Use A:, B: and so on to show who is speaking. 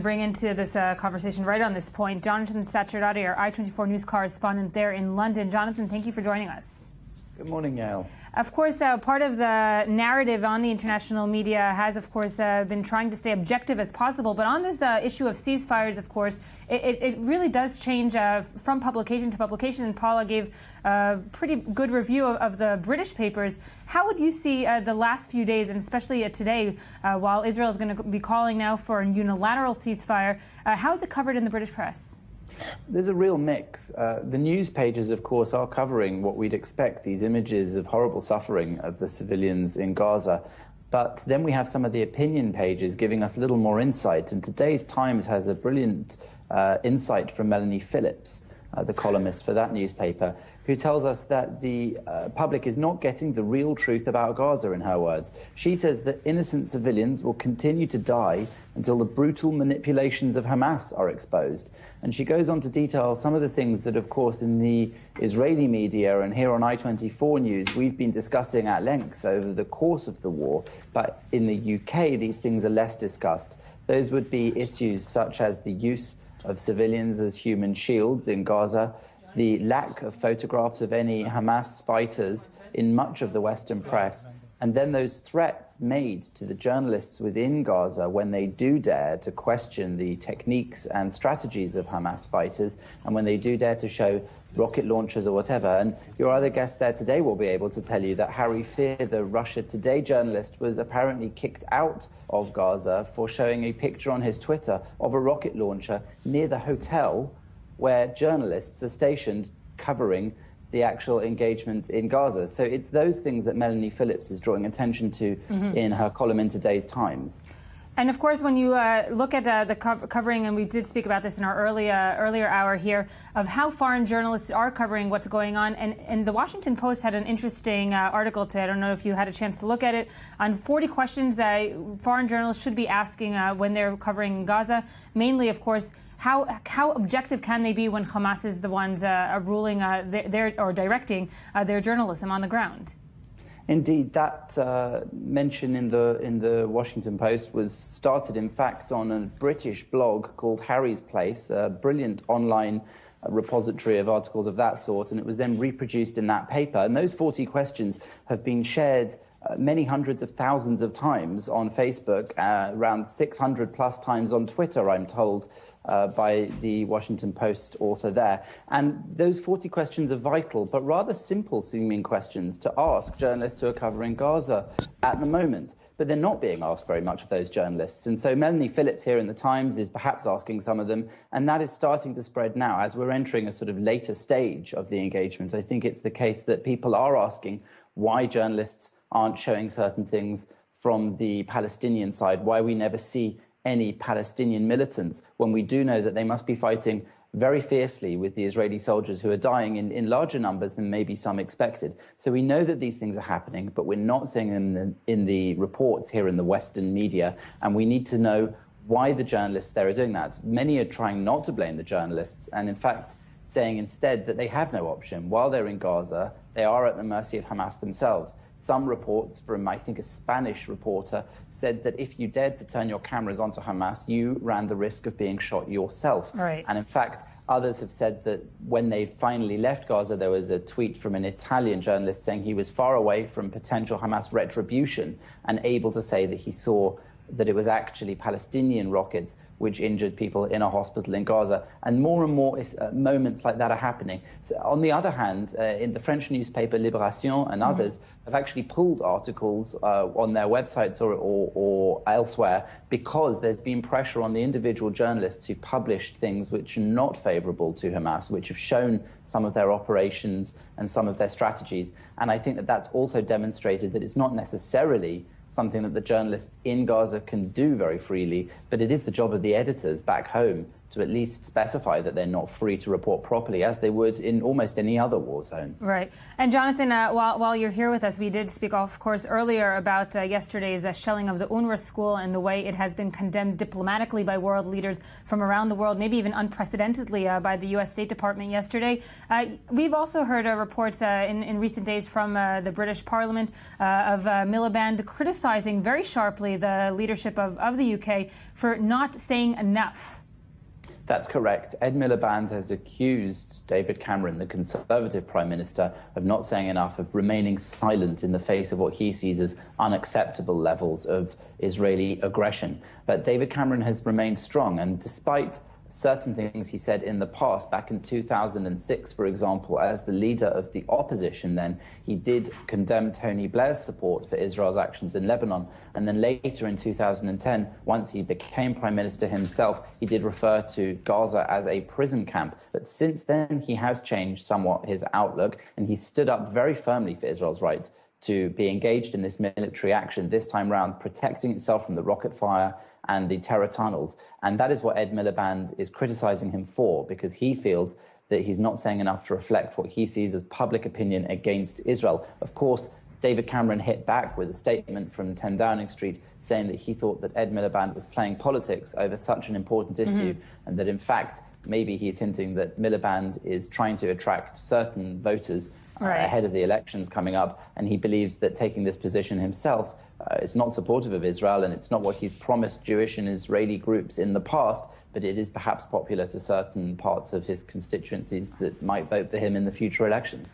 A: Bring into this conversation right on this point, Jonathan Sacerdoti, our i24news correspondent there in London. Jonathan, thank you for joining us.
B: Good morning, Yael.
A: Of course, part of the narrative on the international media has, of course, been trying to stay objective as possible. But on this issue of ceasefires, of course, it really does change from publication to publication. And Paula gave a pretty good review of the British papers. How would you see the last few days, and especially today, while Israel is going to be calling now for a unilateral ceasefire, how is it covered in the British press?
B: There's a real mix. The news pages, of course, are covering what we'd expect, these images of horrible suffering of the civilians in Gaza. But then we have some of the opinion pages giving us a little more insight. And today's Times has a brilliant insight from Melanie Phillips, the columnist for that newspaper, who tells us that the public is not getting the real truth about Gaza, in her words. She says that innocent civilians will continue to die until the brutal manipulations of Hamas are exposed. And she goes on to detail some of the things that, of course, in the Israeli media and here on i24 News, we've been discussing at length over the course of the war. But in the UK, these things are less discussed. Those would be issues such as the use of civilians as human shields in Gaza, the lack of photographs of any Hamas fighters in much of the Western press, and then those threats made to the journalists within Gaza when they do dare to question the techniques and strategies of Hamas fighters, and when they do dare to show rocket launchers or whatever. And your other guest there today will be able to tell you that Harry Fear, the Russia Today journalist, was apparently kicked out of Gaza for showing a picture on his Twitter of a rocket launcher near the hotel where journalists are stationed covering the actual engagement in Gaza. So it's those things that Melanie Phillips is drawing attention to in her column in today's Times.
A: And of course, when you look at the covering, and we did speak about this in our earlier hour here, of how foreign journalists are covering what's going on, and the Washington Post had an interesting article today. I don't know if you had a chance to look at it, on 40 questions that foreign journalists should be asking when they're covering Gaza. Mainly, of course, how objective can they be when Hamas is the ones ruling or directing their journalism on the ground?
B: Indeed, that mention in the Washington Post was started, in fact, on a British blog called Harry's Place, a brilliant online repository of articles of that sort, and it was then reproduced in that paper. And those 40 questions have been shared many hundreds of thousands of times on Facebook, around 600 plus times on Twitter, I'm told, by the Washington Post author there. And those 40 questions are vital, but rather simple seeming questions to ask journalists who are covering Gaza at the moment. But they're not being asked very much of those journalists. And so Melanie Phillips here in the Times is perhaps asking some of them, and that is starting to spread now as we're entering a sort of later stage of the engagement. I think it's the case that people are asking why journalists aren't showing certain things from the Palestinian side, why we never see any Palestinian militants, when we do know that they must be fighting very fiercely with the Israeli soldiers who are dying in larger numbers than maybe some expected. So we know that these things are happening, but we're not seeing them in the reports here in the Western media, and we need to know why the journalists there are doing that. Many are trying not to blame the journalists, and in fact saying instead that they have no option. While they're in Gaza, they are at the mercy of Hamas themselves. Some reports from, I think, a Spanish reporter said that if you dared to turn your cameras onto Hamas, you ran the risk of being shot yourself.
A: Right.
B: And in fact, others have said that when they finally left Gaza, there was a tweet from an Italian journalist saying he was far away from potential Hamas retribution and able to say that he saw that it was actually Palestinian rockets which injured people in a hospital in Gaza. And more moments like that are happening. So on the other hand, in the French newspaper Libération and others have actually pulled articles on their websites or elsewhere because there's been pressure on the individual journalists who published things which are not favorable to Hamas, which have shown some of their operations and some of their strategies. And I think that that's also demonstrated that it's not necessarily something that the journalists in Gaza can do very freely, but it is the job of the editors back home to at least specify that they're not free to report properly, as they would in almost any other war zone.
A: Right. And Jonathan, while you're here with us, we did speak, of course, earlier about yesterday's shelling of the UNRWA school and the way it has been condemned diplomatically by world leaders from around the world, maybe even unprecedentedly by the U.S. State Department yesterday. We've also heard reports in recent days from the British Parliament of Miliband criticizing very sharply the leadership of the UK for not saying enough.
B: That's correct. Ed Miliband has accused David Cameron, the Conservative Prime Minister, of not saying enough, of remaining silent in the face of what he sees as unacceptable levels of Israeli aggression. But David Cameron has remained strong, and despite certain things he said in the past, back in 2006, for example, as the leader of the opposition then, he did condemn Tony Blair's support for Israel's actions in Lebanon. And then later in 2010, once he became prime minister himself, he did refer to Gaza as a prison camp. But since then, he has changed somewhat his outlook, and he stood up very firmly for Israel's right to be engaged in this military action, this time round protecting itself from the rocket fire and the terror tunnels. And that is what Ed Miliband is criticizing him for, because he feels that he's not saying enough to reflect what he sees as public opinion against Israel. Of course, David Cameron hit back with a statement from 10 Downing Street saying that he thought that Ed Miliband was playing politics over such an important issue, and that in fact, maybe he's hinting that Miliband is trying to attract certain voters ahead of the elections coming up, and he believes that taking this position himself is not supportive of Israel, and it's not what he's promised Jewish and Israeli groups in the past, but it is perhaps popular to certain parts of his constituencies that might vote for him in the future elections.